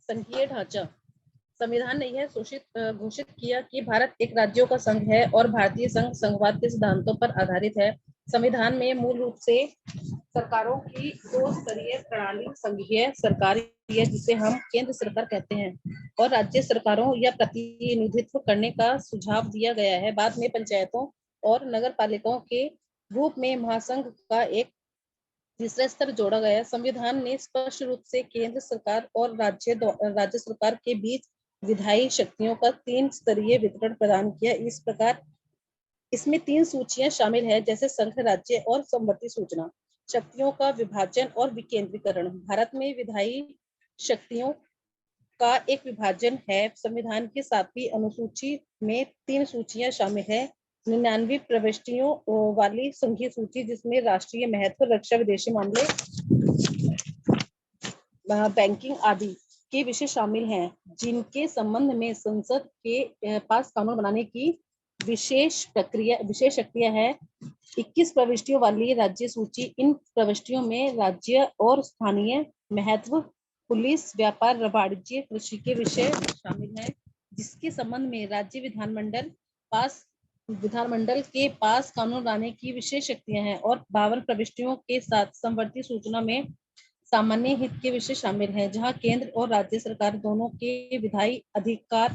संघीय ढांचा। संविधान ने यह घोषित किया कि भारत एक राज्यों का संघ है और भारतीय संघवाद के सिद्धांतों पर आधारित है। संविधान में मूल रूप से सरकारों की दो स्तरीय प्रणाली संघीय सरकार, जिसे हम केंद्र सरकार कहते हैं, और राज्य सरकारों या प्रतिनिधित्व करने का सुझाव दिया गया है। बाद में पंचायतों और नगर पालिकाओं के रूप में महासंघ का एक तीसरा स्तर जोड़ा गया। संविधान ने स्पष्ट रूप से केंद्र सरकार और राज्य सरकार के बीच विधायी शक्तियों का 3 स्तरीय वितरण प्रदान किया। इस प्रकार इसमें 3 सूचियां शामिल है, जैसे संघ, राज्य और समवर्ती सूचना शक्तियों का विभाजन और विकेंद्रीकरण। भारत में विधायी शक्तियों का एक विभाजन है। संविधान की 7वीं अनुसूची में 3 सूचियां शामिल है। 99 प्रविष्टियों वाली संघीय सूची, जिसमें राष्ट्रीय महत्व, रक्षा, विदेशी मामले, बैंकिंग आदि के विषय शामिल हैं, जिनके संबंध में संसद के पास कानून बनाने की विशेष शक्तियां है। 21 प्रविष्टियों वाली राज्य सूची, इन प्रविष्टियों में राज्य और स्थानीय महत्व, पुलिस, व्यापार, वाणिज्य, कृषि के विषय शामिल हैं, जिसके संबंध में राज्य विधानमंडल के पास कानून लाने की विशेष शक्तियां हैं। और 52 प्रविष्टियों के साथ समवर्ती सूचना में सामान्य हित के विषय शामिल हैं, जहां केंद्र और राज्य सरकार दोनों के विधायी अधिकार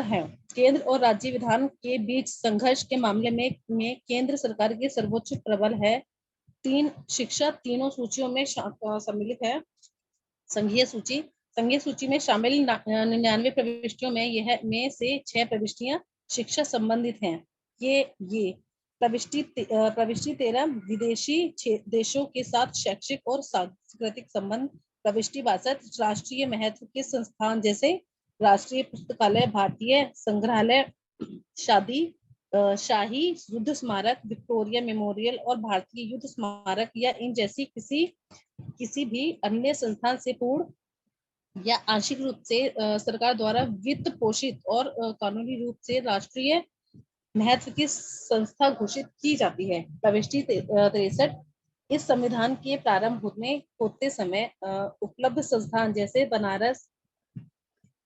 हैं। केंद्र और राज्य विधान के बीच संघर्ष के मामले में केंद्र सरकार की सर्वोच्च प्रबल है। 3 शिक्षा तीनों सूचियों में सम्मिलित है। संघीय सूची में शामिल 99 प्रविष्टियों में से 6 प्रविष्टियां शिक्षा संबंधित हैं। ये प्रविष्टि 13 विदेशी देशों के साथ शैक्षिक और सांस्कृतिक संबंध। प्रविष्टि 62 राष्ट्रीय महत्व के संस्थान, जैसे राष्ट्रीय पुस्तकालय, भारतीय संग्रहालय, शाही युद्ध स्मारक, विक्टोरिया मेमोरियल और भारतीय युद्ध स्मारक, या इन जैसी किसी भी अन्य संस्थान से पूर्ण या आंशिक रूप से सरकार द्वारा वित्त पोषित और कानूनी रूप से राष्ट्रीय महत्व की संस्था घोषित की जाती है। प्रविष्टि 63 इस संविधान के प्रारंभ होते समय उपलब्ध संस्थान, जैसे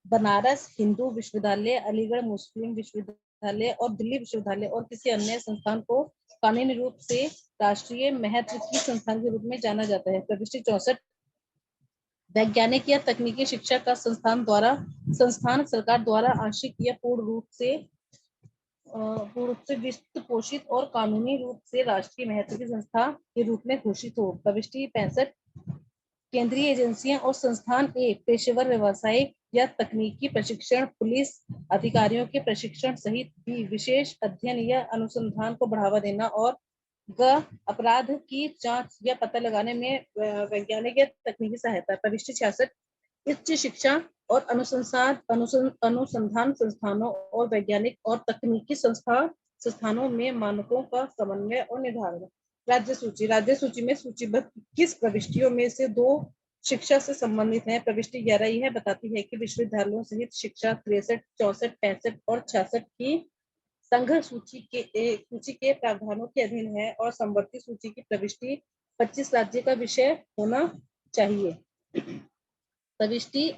बनारस हिंदू विश्वविद्यालय, अलीगढ़ मुस्लिम विश्वविद्यालय और दिल्ली विश्वविद्यालय और किसी अन्य संस्थान को कानूनी रूप से राष्ट्रीय महत्व की संस्थान के रूप में जाना जाता है। प्रविष्टि 64 वैज्ञानिक या तकनीकी शिक्षा का संस्थान सरकार द्वारा आंशिक या पूर्ण रूप से वित्त पोषित और कानूनी रूप से राष्ट्रीय महत्व की संस्था के रूप में घोषित हो। प्रविष्टि 65 केंद्रीय एजेंसियां और संस्थान पेशेवर व्यावसायिक या तकनीकी प्रशिक्षण, पुलिस अधिकारियों के प्रशिक्षण सहित भी विशेष अध्ययन या अनुसंधान को बढ़ावा देना और अपराध की जांच या पता लगाने में वैज्ञानिक या तकनीकी सहायता। प्रविष्टि 66 उच्च शिक्षा और अनुसंधान संस्थानों और वैज्ञानिक और तकनीकी संस्थानों में मानकों का समन्वय और निर्धारण। राज्य सूची में सूचीबद्ध 21 प्रविष्टियों में से 2 शिक्षा से संबंधित हैं। प्रविष्टि 11 यह बताती है कि विश्वविद्यालयों सहित शिक्षा 63, 64, 65 और 66 की संघ सूची के प्रावधानों के अधीन है और समवर्ती सूची की प्रविष्टि 25 राज्य का विषय होना चाहिए। प्रविष्टि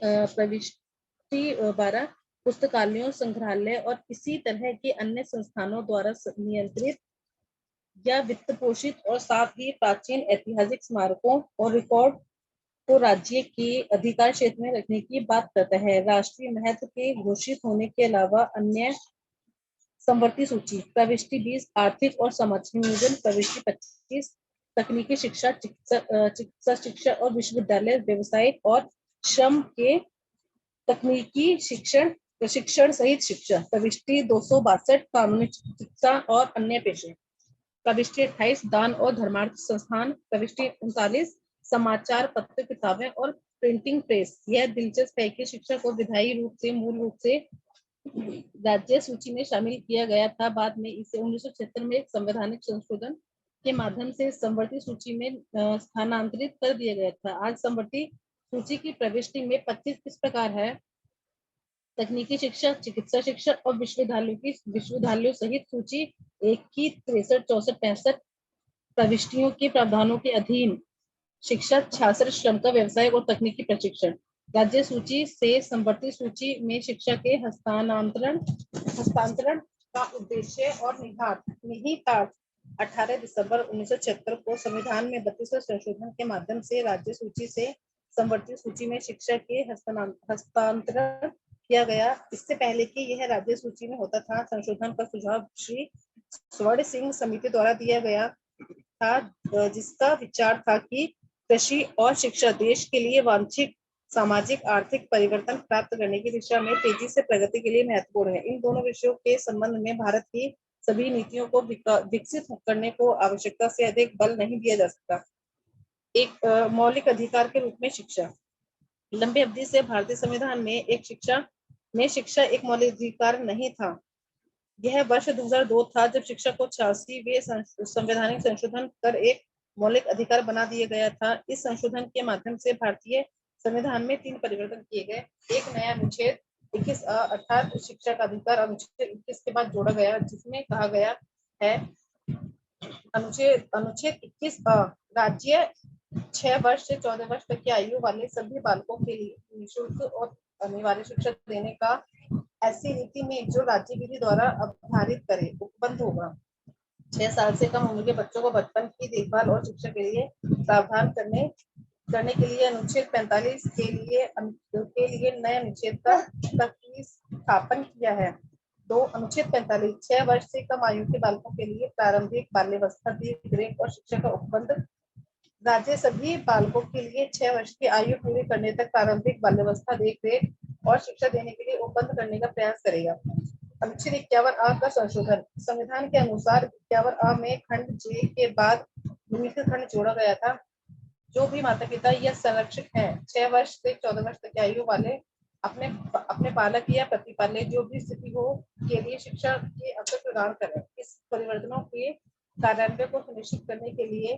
12 पुस्तकालयों, संग्रहालय और इसी तरह के अन्य संस्थानों द्वारा नियंत्रित या वित्त पोषित और साथ ही प्राचीन ऐतिहासिक स्मारकों और रिकॉर्ड को राज्य के अधिकार क्षेत्र में रखने की बात करता है। राष्ट्रीय महत्व के घोषित होने के अलावा अन्य समवर्ती सूची। प्रविष्टि 20 आर्थिक और सामाजिक नियोजन। प्रविष्टि 25 तकनीकी शिक्षा, चिकित्सा शिक्षा और विश्वविद्यालय, व्यवसायिक और श्रम के तकनीकी प्रशिक्षण सहित शिक्षा। प्रविष्टि 262 कानूनी चिकित्सा और अन्य पेशे। प्रविष्टि 28 दान और धर्मार्थ संस्थान। प्रविष्टि 39 समाचार पत्र, किताबें और प्रिंटिंग प्रेस। यह दिलचस्प है कि शिक्षा को विधायी रूप से मूल रूप से राज्य सूची में शामिल किया गया था। बाद में इसे 1976 में एक संवैधानिक संशोधन के माध्यम से समवर्ती सूची में स्थानांतरित कर दिया गया था। आज समवर्ती सूची की प्रविष्टि में 25 इस प्रकार है। तकनीकी शिक्षा, चिकित्सा शिक्षा और विश्वविद्यालयों सहित सूची 1 की 63, 64, 65 प्रविष्टियों के प्रावधानों के अधीन शिक्षा। 66 श्रम का व्यवसाय और तकनीकी प्रशिक्षण। राज्य सूची से संवर्ती सूची में शिक्षा के हस्तांतरण का उद्देश्य और निहितार्थ 18 दिसंबर 1976 को संविधान में 32वें संशोधन के माध्यम से राज्य सूची से संवर्ती सूची में शिक्षा के हस्तांतरण किया गया। इससे पहले कि यह राज्य सूची में होता था, संशोधन का सुझाव श्री स्वर्ण सिंह समिति द्वारा दिया गया था, जिसका विचार था कि कृषि और शिक्षा देश के लिए वांछित सामाजिक आर्थिक परिवर्तन प्राप्त करने की दिशा में तेजी से प्रगति के लिए महत्वपूर्ण है। इन दोनों विषयों के संबंध में भारत की सभी नीतियों को विकसित करने को आवश्यकता से अधिक बल नहीं दिया जा सकता। एक मौलिक अधिकार के रूप में शिक्षा। लंबी अवधि से भारतीय संविधान में शिक्षा एक मौलिक अधिकार नहीं था। यह वर्ष 2002 था जब शिक्षा को 86वें संवैधानिक संशोधन कर एक मौलिक अधिकार बना दिया गया था। इस संशोधन के माध्यम से भारतीय संविधान में 3 परिवर्तन किए गए। एक नया अनुच्छेद 21 अर्थात शिक्षा का अधिकार अनुच्छेद 21 के बाद जोड़ा गया, जिसमें कहा गया है अनुच्छेद 21 राज्य 6 वर्ष से 14 वर्ष तक की आयु वाले सभी बालकों के लिए निःशुल्क और अनिवार्य शिक्षा देने का ऐसी नीति में जो राज्य विधि द्वारा अवधारित करे उपबंध होगा। 6 साल से कम उम्र के बच्चों को बचपन की देखभाल और शिक्षा के लिए प्रावधान करने के लिए अनुच्छेद 45 के लिए नए अनुच्छेद का स्थापन किया है। 2 अनुच्छेद 45 6 वर्ष से कम आयु के बालकों के लिए प्रारंभिक बाल्यावस्था देखरेख और शिक्षा का उपबंध। राज्य सभी बालकों के लिए 6 वर्ष की आयु पूरी करने तक प्रारंभिक बाल्यावस्था देखरेख और शिक्षा देने के लिए उपबंध करने का प्रयास करेगा। अनुच्छेद 51 का संशोधन। संविधान के अनुसार 51 में खंड जे के बाद निम्नलिखित खंड जोड़ा गया था। जो भी माता पिता या संरक्षक हैं 6 वर्ष से 14 वर्ष तक की आयु वाले अपने बालक या प्रतिपालय जो भी स्थिति हो के लिए शिक्षा के अवसर प्रदान करें। इस परिवर्तनों के कार्यान्वयन को सुनिश्चित करने के लिए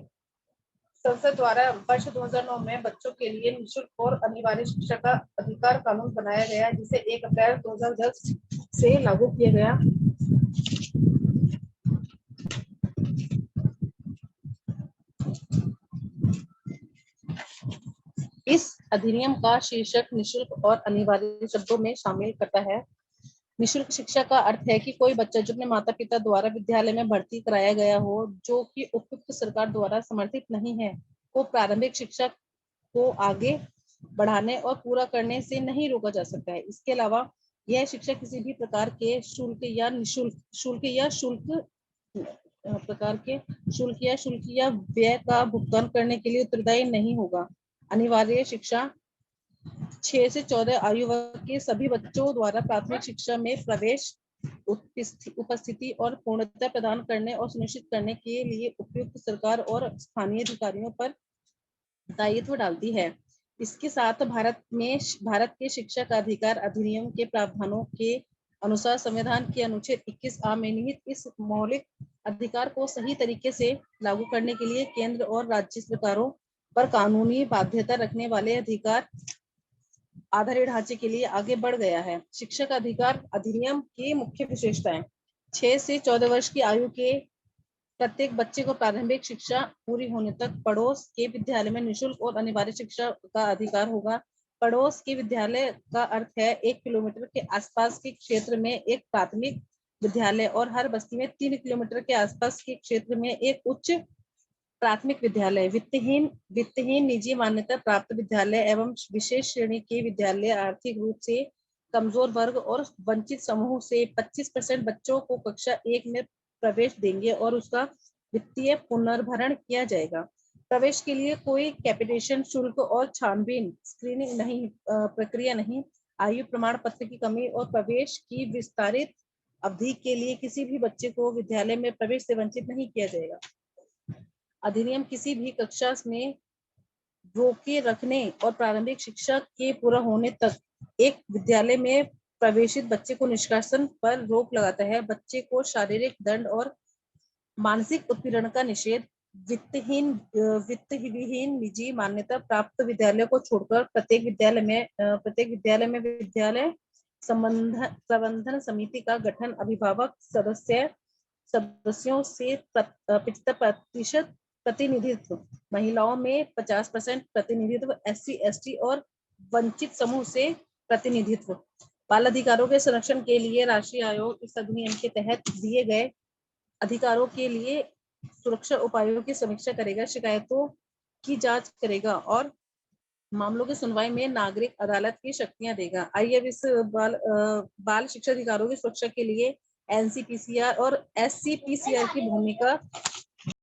संसद द्वारा वर्ष 2009 में बच्चों के लिए निःशुल्क और अनिवार्य शिक्षा का अधिकार कानून बनाया गया, जिसे 1 अप्रैल 2010 से लागू किया गया। इस अधिनियम का शीर्षक निःशुल्क और अनिवार्य शब्दों में शामिल करता है। निःशुल्क शिक्षा का अर्थ है कि कोई बच्चा जो अपने माता पिता द्वारा विद्यालय में भर्ती कराया गया हो, जो कि उपयुक्त सरकार द्वारा समर्थित नहीं है, को प्रारंभिक शिक्षा को आगे बढ़ाने और पूरा करने से नहीं रोका जा सकता है। इसके अलावा यह शिक्षा किसी भी प्रकार के शुल्क या व्यय का भुगतान करने के लिए उत्तरदायी नहीं होगा। अनिवार्य शिक्षा 6 से 14 आयु वर्ग के सभी बच्चों द्वारा प्राथमिक शिक्षा में प्रवेश, उपस्थिति और पूर्णता प्रदान करने और सुनिश्चित करने के लिए उपयुक्त सरकार और स्थानीय अधिकारियों पर दायित्व डालती है। इसके साथ भारत के शिक्षा का अधिकार अधिनियम के प्रावधानों के अनुसार संविधान के अनुच्छेद 21A में निहित इस मौलिक अधिकार को सही तरीके से लागू करने के लिए केंद्र और राज्य सरकारों पर कानूनी बाध्यता रखने वाले अधिकार आधारित ढांचे के लिए आगे बढ़ गया है। शिक्षा का अधिकार अधिनियम की मुख्य विशेषताएं। 6 से 14 वर्ष की आयु के प्रत्येक बच्चे को प्रारंभिक शिक्षा पूरी होने तक पड़ोस के विद्यालय में निःशुल्क और अनिवार्य शिक्षा का अधिकार होगा। पड़ोस के विद्यालय का अर्थ है 1 किलोमीटर के आसपास के क्षेत्र में एक प्राथमिक विद्यालय और हर बस्ती में 3 किलोमीटर के आसपास के क्षेत्र में एक उच्च प्राथमिक विद्यालय। वित्तहीन निजी मान्यता प्राप्त विद्यालय एवं विशेष श्रेणी के विद्यालय आर्थिक रूप से कमजोर वर्ग और वंचित समूह से 25% बच्चों को कक्षा 1 में प्रवेश देंगे और उसका वित्तीय पुनर्भरण किया जाएगा। प्रवेश के लिए कोई कैपिटेशन शुल्क और छानबीन स्क्रीनिंग प्रक्रिया नहीं। आयु प्रमाण पत्र की कमी और प्रवेश की विस्तारित अवधि के लिए किसी भी बच्चे को विद्यालय में प्रवेश से वंचित नहीं किया जाएगा। अधिनियम किसी भी कक्षा में रोके रखने और प्रारंभिक शिक्षा के पूरा होने तक एक विद्यालय में प्रवेशित बच्चे को निष्कासन पर रोक लगाता है। बच्चे को शारीरिक दंड और मानसिक उत्पीड़न का निषेध। वित्तविहीन निजी मान्यता प्राप्त विद्यालय को छोड़कर प्रत्येक विद्यालय में विद्यालय प्रबंधन समिति का गठन अभिभावक सदस्यों से 75% प्रतिनिधित्व, महिलाओं में 50% प्रतिनिधित्व, SC, ST और वंचित समूह से प्रतिनिधित्व। बाल अधिकारों के संरक्षण के लिए राष्ट्रीय आयोग इस अधिनियम के तहत दिए गए अधिकारों के लिए सुरक्षा उपायों की समीक्षा करेगा, शिकायतों की जांच करेगा और मामलों की सुनवाई में नागरिक अदालत की शक्तियां देगा। आइए अब इस बाल शिक्षा अधिकारों की सुरक्षा के लिए एनसीपीसीआर और एससीपीसीआर की भूमिका